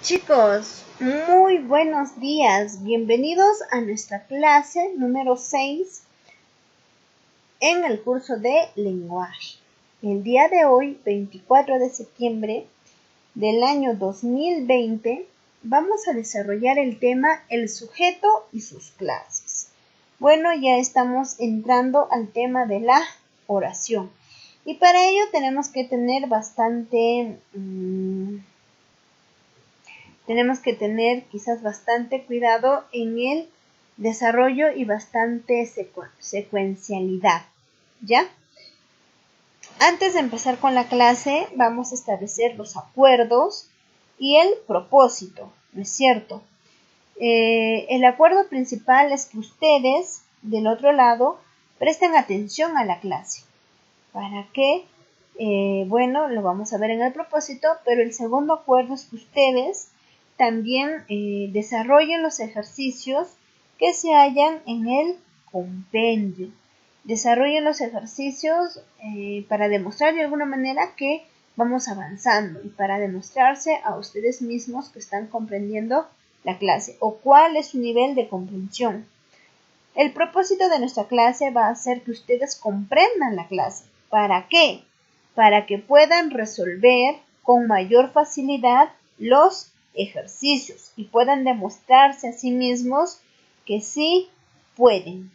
Chicos, muy buenos días. Bienvenidos a nuestra clase número 6 en el curso de lenguaje. El día de hoy, 24 de septiembre del año 2020, vamos a desarrollar el tema el sujeto y sus clases. Bueno, ya estamos entrando al tema de la oración. Y para ello tenemos que tener quizás bastante cuidado en el desarrollo y bastante secuencialidad, ¿ya? Antes de empezar con la clase, vamos a establecer los acuerdos y el propósito, ¿no es cierto? El acuerdo principal es que ustedes, del otro lado, presten atención a la clase. ¿Para qué? Bueno, lo vamos a ver en el propósito, pero el segundo acuerdo es que ustedes también desarrollen los ejercicios que se hallan en el compendio. Desarrollen los ejercicios para demostrar de alguna manera que vamos avanzando y para demostrarse a ustedes mismos que están comprendiendo la clase o cuál es su nivel de comprensión. El propósito de nuestra clase va a ser que ustedes comprendan la clase. ¿Para qué? Para que puedan resolver con mayor facilidad los ejercicios y puedan demostrarse a sí mismos que sí pueden.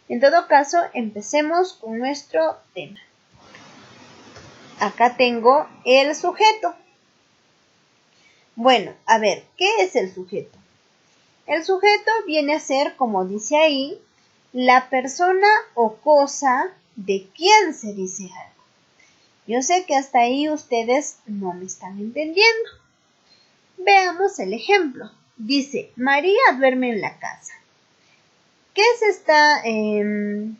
En todo caso, empecemos con nuestro tema. Acá tengo el sujeto. Bueno, a ver, ¿qué es el sujeto? El sujeto viene a ser, como dice ahí, la persona o cosa de quien se dice algo. Yo sé que hasta ahí ustedes no me están entendiendo. Veamos el ejemplo. Dice, María duerme en la casa. ¿Qué es esta? ¿Quién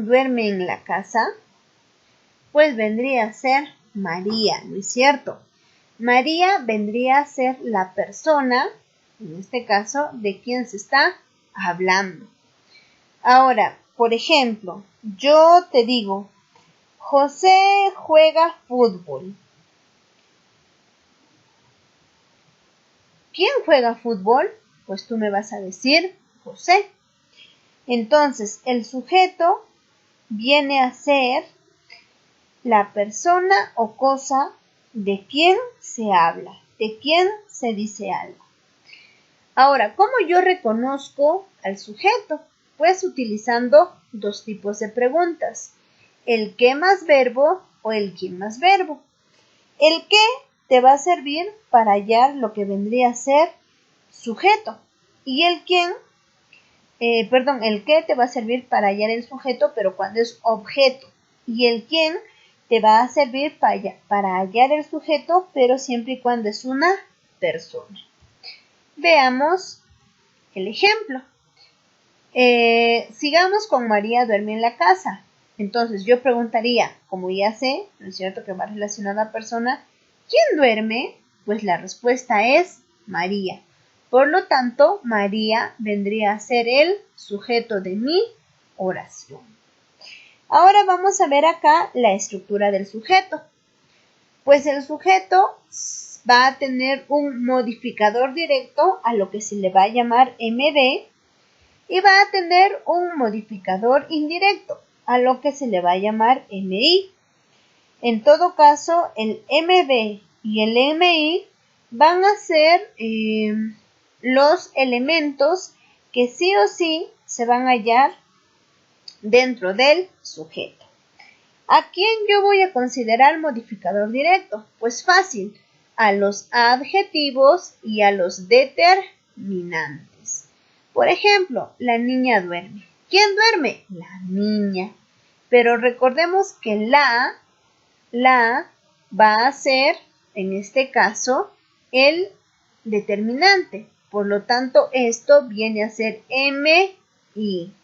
duerme en la casa? Pues vendría a ser María, ¿no es cierto? María vendría a ser la persona, en este caso, de quien se está hablando. Ahora, por ejemplo, yo te digo, José juega fútbol. ¿Quién juega fútbol? Pues tú me vas a decir José. Entonces, el sujeto viene a ser la persona o cosa de quien se habla, de quien se dice algo. Ahora, ¿cómo yo reconozco al sujeto? Pues utilizando dos tipos de preguntas. El qué más verbo o el quién más verbo. El qué te va a servir para hallar lo que vendría a ser sujeto. Y el quién, el qué te va a servir para hallar el sujeto, pero cuando es objeto. Y el quién te va a servir para hallar el sujeto, pero siempre y cuando es una persona. Veamos el ejemplo. Sigamos con María duerme en la casa. Entonces yo preguntaría, como ya sé, ¿no es cierto?, que va relacionada a persona, ¿quién duerme? Pues la respuesta es María. Por lo tanto, María vendría a ser el sujeto de mi oración. Ahora vamos a ver acá la estructura del sujeto. Pues el sujeto va a tener un modificador directo a lo que se le va a llamar MD y va a tener un modificador indirecto a lo que se le va a llamar MI. En todo caso, el MD y el MI van a ser los elementos que sí o sí se van a hallar dentro del sujeto. ¿A quién yo voy a considerar modificador directo? Pues fácil, a los adjetivos y a los determinantes. Por ejemplo, la niña duerme. ¿Quién duerme? La niña. Pero recordemos que la va a ser, en este caso, el determinante. Por lo tanto, esto viene a ser MI.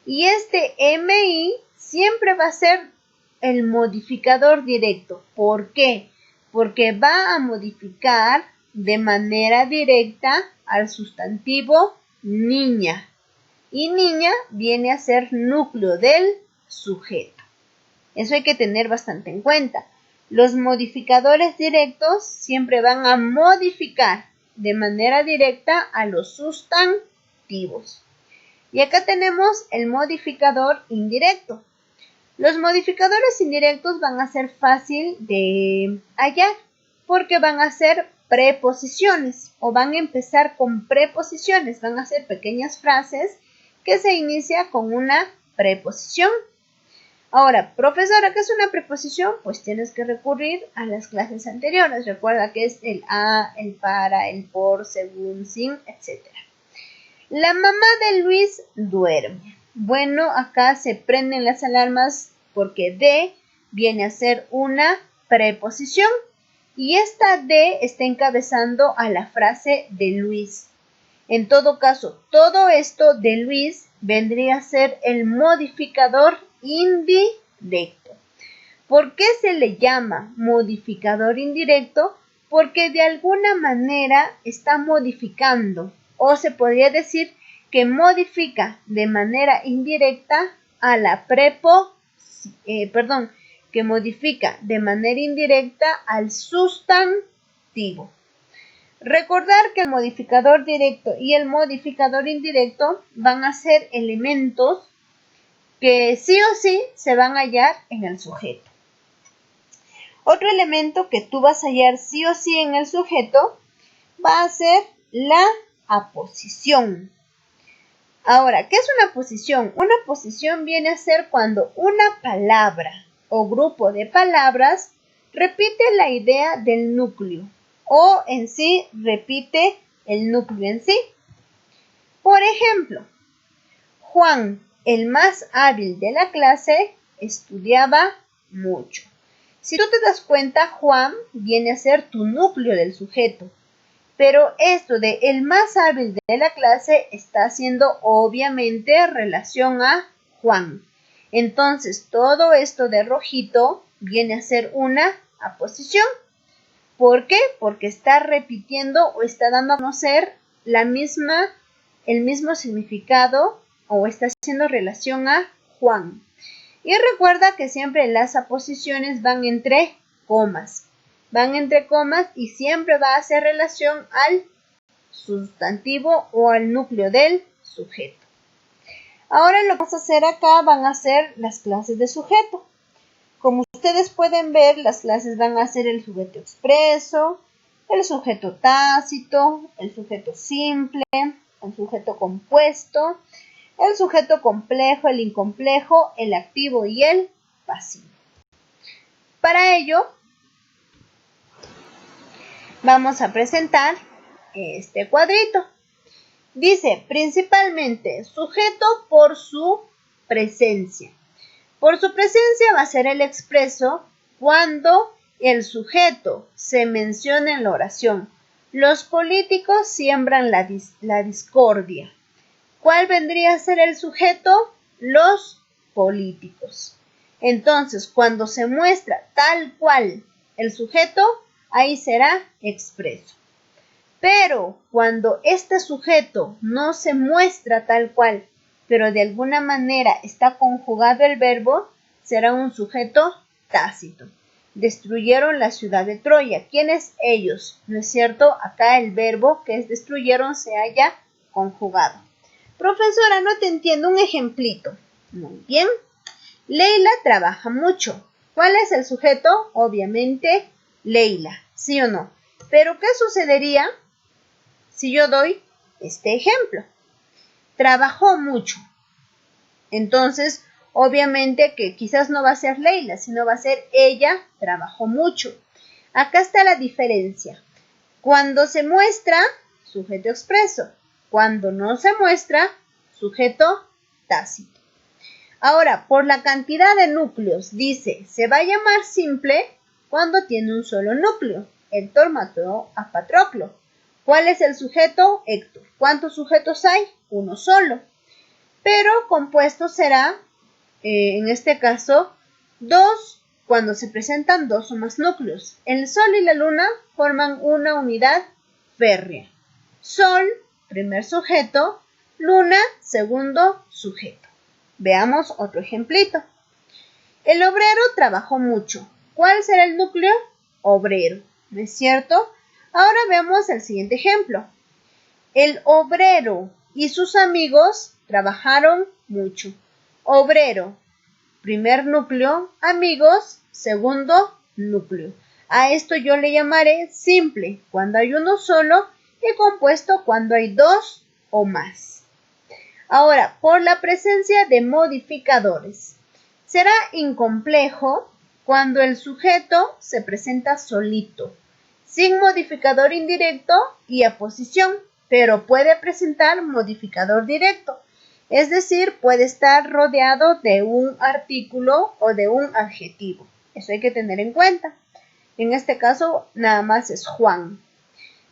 Y este MI siempre va a ser el modificador directo. ¿Por qué? Porque va a modificar de manera directa al sustantivo niña. Y niña viene a ser núcleo del sujeto. Eso hay que tener bastante en cuenta. Los modificadores directos siempre van a modificar de manera directa a los sustantivos. Y acá tenemos el modificador indirecto. Los modificadores indirectos van a ser fácil de hallar porque van a ser preposiciones o van a empezar con preposiciones. Van a ser pequeñas frases que se inicia con una preposición. Ahora, profesora, ¿qué es una preposición? Pues tienes que recurrir a las clases anteriores. Recuerda que es el a, el para, el por, según, sin, etc. La mamá de Luis duerme. Bueno, acá se prenden las alarmas porque de viene a ser una preposición y esta de está encabezando a la frase de Luis. En todo caso, todo esto de Luis vendría a ser el modificador indirecto. ¿Por qué se le llama modificador indirecto? Porque de alguna manera está modificando, o se podría decir que modifica de manera indirecta a la que modifica de manera indirecta al sustantivo. Recordar que el modificador directo y el modificador indirecto van a ser elementos que sí o sí se van a hallar en el sujeto. Otro elemento que tú vas a hallar sí o sí en el sujeto va a ser la aposición. Ahora, ¿qué es una posición? Una posición viene a ser cuando una palabra o grupo de palabras repite la idea del núcleo o en sí repite el núcleo en sí. Por ejemplo, Juan, el más hábil de la clase, estudiaba mucho. Si tú te das cuenta, Juan viene a ser tu núcleo del sujeto. Pero esto de el más hábil de la clase está haciendo obviamente relación a Juan. Entonces, todo esto de rojito viene a ser una aposición. ¿Por qué? Porque está repitiendo o está dando a conocer el mismo significado o está haciendo relación a Juan. Y recuerda que siempre las aposiciones van entre comas. Van entre comas y siempre va a hacer relación al sustantivo o al núcleo del sujeto. Ahora lo que vamos a hacer acá van a ser las clases de sujeto. Como ustedes pueden ver, las clases van a ser el sujeto expreso, el sujeto tácito, el sujeto simple, el sujeto compuesto, el sujeto complejo, el incomplejo, el activo y el pasivo. Para ello, vamos a presentar este cuadrito. Dice, principalmente, sujeto por su presencia. Por su presencia va a ser el expreso cuando el sujeto se menciona en la oración. Los políticos siembran la discordia. ¿Cuál vendría a ser el sujeto? Los políticos. Entonces, cuando se muestra tal cual el sujeto, ahí será expreso. Pero cuando este sujeto no se muestra tal cual, pero de alguna manera está conjugado el verbo, será un sujeto tácito. Destruyeron la ciudad de Troya. ¿Quiénes ellos? ¿No es cierto? Acá el verbo que es destruyeron se haya conjugado. Profesora, no te entiendo. Un ejemplito. Muy bien. Leila trabaja mucho. ¿Cuál es el sujeto? Obviamente, Leila. ¿Sí o no? Pero ¿qué sucedería si yo doy este ejemplo? Trabajó mucho. Entonces, obviamente que quizás no va a ser Leila, sino va a ser ella trabajó mucho. Acá está la diferencia. Cuando se muestra, sujeto expreso. Cuando no se muestra, sujeto tácito. Ahora, por la cantidad de núcleos, dice, se va a llamar simple cuando tiene un solo núcleo. Héctor mató a Patroclo. ¿Cuál es el sujeto? Héctor. ¿Cuántos sujetos hay? Uno solo. Pero compuesto será, en este caso, dos cuando se presentan dos o más núcleos. El Sol y la Luna forman una unidad férrea. Sol, primer sujeto, Luna, segundo sujeto. Veamos otro ejemplito. El obrero trabajó mucho. ¿Cuál será el núcleo? Obrero, ¿no es cierto? Ahora veamos el siguiente ejemplo. El obrero y sus amigos trabajaron mucho. Obrero, primer núcleo, amigos, segundo núcleo. A esto yo le llamaré simple, cuando hay uno solo, y compuesto cuando hay dos o más. Ahora, por la presencia de modificadores. Será incomplejo cuando el sujeto se presenta solito, sin modificador indirecto y aposición, pero puede presentar modificador directo. Es decir, puede estar rodeado de un artículo o de un adjetivo. Eso hay que tener en cuenta. En este caso, nada más es Juan.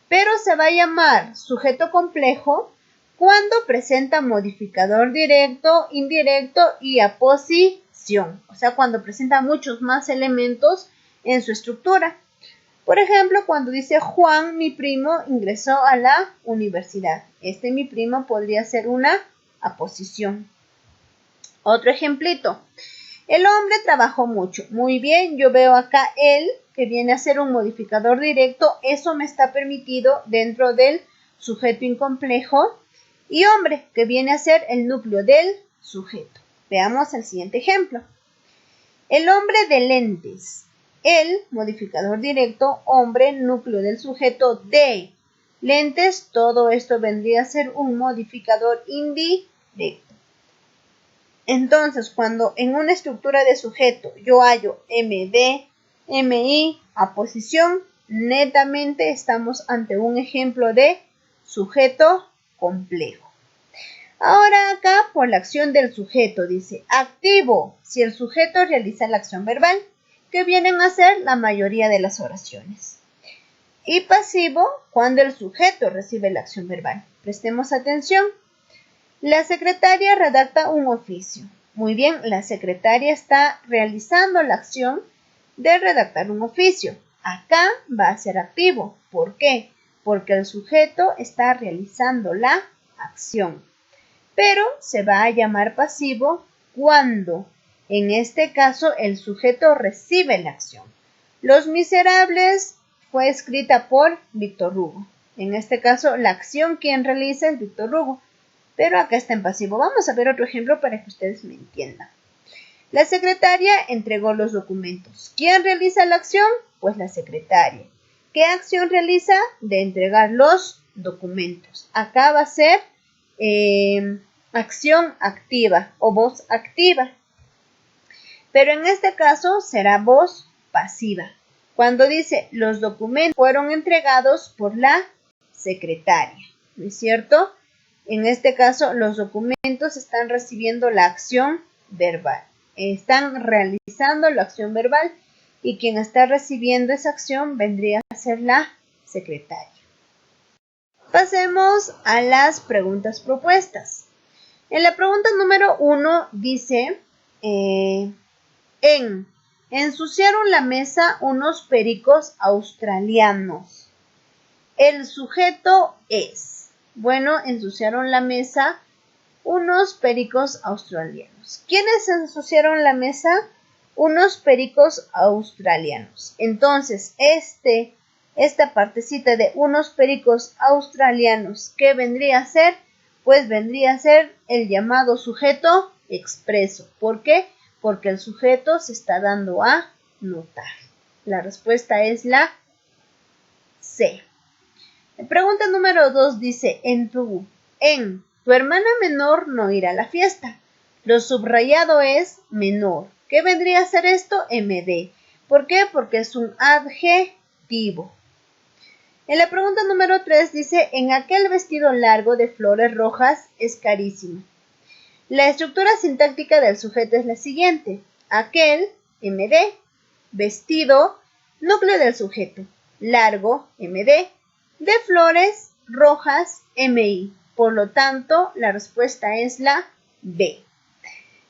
Pero se va a llamar sujeto complejo cuando presenta modificador directo, indirecto y aposición. O sea, cuando presenta muchos más elementos en su estructura. Por ejemplo, cuando dice Juan, mi primo, ingresó a la universidad. Mi primo podría ser una aposición. Otro ejemplito. El hombre trabajó mucho. Muy bien, yo veo acá él, que viene a ser un modificador directo. Eso me está permitido dentro del sujeto incomplejo. Y hombre, que viene a ser el núcleo del sujeto. Veamos el siguiente ejemplo. El hombre de lentes. El, modificador directo, hombre, núcleo del sujeto de lentes. Todo esto vendría a ser un modificador indirecto. Entonces, cuando en una estructura de sujeto yo hallo MD, MI, aposición, netamente estamos ante un ejemplo de sujeto complejo. Ahora acá, por la acción del sujeto, dice activo, si el sujeto realiza la acción verbal, que vienen a ser la mayoría de las oraciones. Y pasivo, cuando el sujeto recibe la acción verbal. Prestemos atención. La secretaria redacta un oficio. Muy bien, la secretaria está realizando la acción de redactar un oficio. Acá va a ser activo. ¿Por qué? Porque el sujeto está realizando la acción. Pero se va a llamar pasivo cuando, en este caso, el sujeto recibe la acción. Los Miserables fue escrita por Víctor Hugo. En este caso, la acción quien realiza es Víctor Hugo. Pero acá está en pasivo. Vamos a ver otro ejemplo para que ustedes me entiendan. La secretaria entregó los documentos. ¿Quién realiza la acción? Pues la secretaria. ¿Qué acción realiza? De entregar los documentos. Acá va a ser acción activa o voz activa. Pero en este caso será voz pasiva. Cuando dice los documentos fueron entregados por la secretaria. ¿No es cierto? En este caso, los documentos están recibiendo la acción verbal. Están realizando la acción verbal y quien está recibiendo esa acción vendría a ser la secretaria. Pasemos a las preguntas propuestas. En la pregunta número 1 dice, ensuciaron la mesa unos pericos australianos. El sujeto es... Bueno, ensuciaron la mesa unos pericos australianos. ¿Quiénes ensuciaron la mesa? Unos pericos australianos. Entonces, esta partecita de unos pericos australianos, ¿qué vendría a ser? Pues vendría a ser el llamado sujeto expreso. ¿Por qué? Porque el sujeto se está dando a notar. La respuesta es la C. Pregunta número 2 dice, tu hermana menor no irá a la fiesta. Lo subrayado es menor. ¿Qué vendría a ser esto? MD. ¿Por qué? Porque es un adjetivo. En la pregunta número 3 dice, en aquel vestido largo de flores rojas es carísimo. La estructura sintáctica del sujeto es la siguiente. Aquel, MD, vestido, núcleo del sujeto, largo, MD, de flores rojas, MI. Por lo tanto, la respuesta es la B.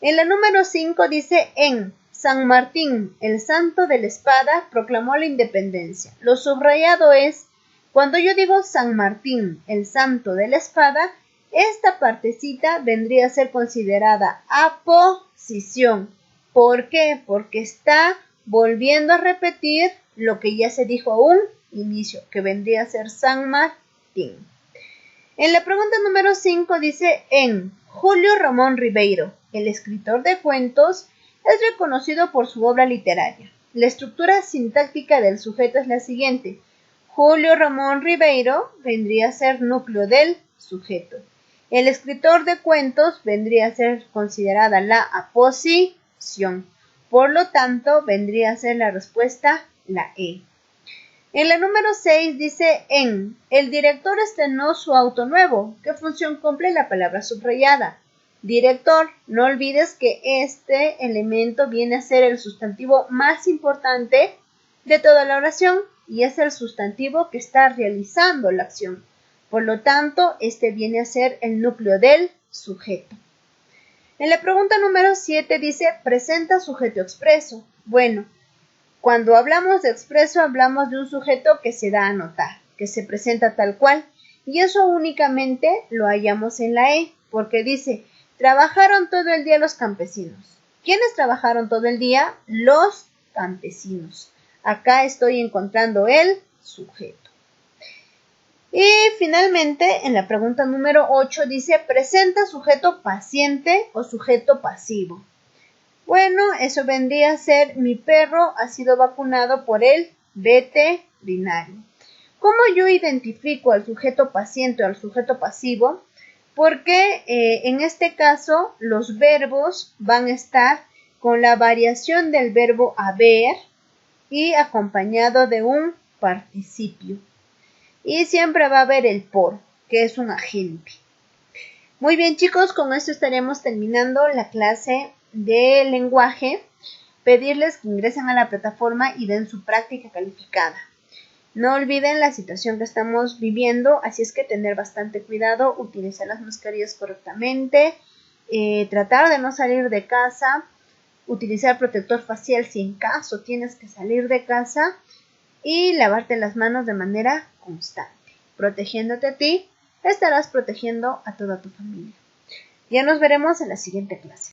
En la número 5 dice, en San Martín, el santo de la espada, proclamó la independencia. Lo subrayado es, cuando yo digo San Martín, el santo de la espada, esta partecita vendría a ser considerada aposición. ¿Por qué? Porque está volviendo a repetir lo que ya se dijo a un inicio, que vendría a ser San Martín. En la pregunta número 5 dice, en Julio Ramón Ribeiro, el escritor de cuentos, es reconocido por su obra literaria. La estructura sintáctica del sujeto es la siguiente. Julio Ramón Ribeiro vendría a ser núcleo del sujeto. El escritor de cuentos vendría a ser considerada la aposición. Por lo tanto, vendría a ser la respuesta la E. En la número 6 dice, el director estrenó su auto nuevo. ¿Qué función cumple la palabra subrayada? Director, no olvides que este elemento viene a ser el sustantivo más importante de toda la oración y es el sustantivo que está realizando la acción. Por lo tanto, este viene a ser el núcleo del sujeto. En la pregunta número 7 dice, presenta sujeto expreso. Bueno, cuando hablamos de expreso, hablamos de un sujeto que se da a notar, que se presenta tal cual, y eso únicamente lo hallamos en la E, porque dice, trabajaron todo el día los campesinos. ¿Quiénes trabajaron todo el día? Los campesinos. Acá estoy encontrando el sujeto. Y finalmente, en la pregunta número 8 dice, presenta sujeto paciente o sujeto pasivo. Bueno, eso vendría a ser, mi perro ha sido vacunado por el veterinario. ¿Cómo yo identifico al sujeto paciente o al sujeto pasivo? Porque en este caso los verbos van a estar con la variación del verbo haber y acompañado de un participio. Y siempre va a haber el por, que es un agente. Muy bien, chicos, con esto estaremos terminando la clase de lenguaje. Pedirles que ingresen a la plataforma y den su práctica calificada. No olviden la situación que estamos viviendo, así es que tener bastante cuidado, utilizar las mascarillas correctamente, tratar de no salir de casa, utilizar protector facial si en caso tienes que salir de casa y lavarte las manos de manera constante. Protegiéndote a ti, estarás protegiendo a toda tu familia. Ya nos veremos en la siguiente clase.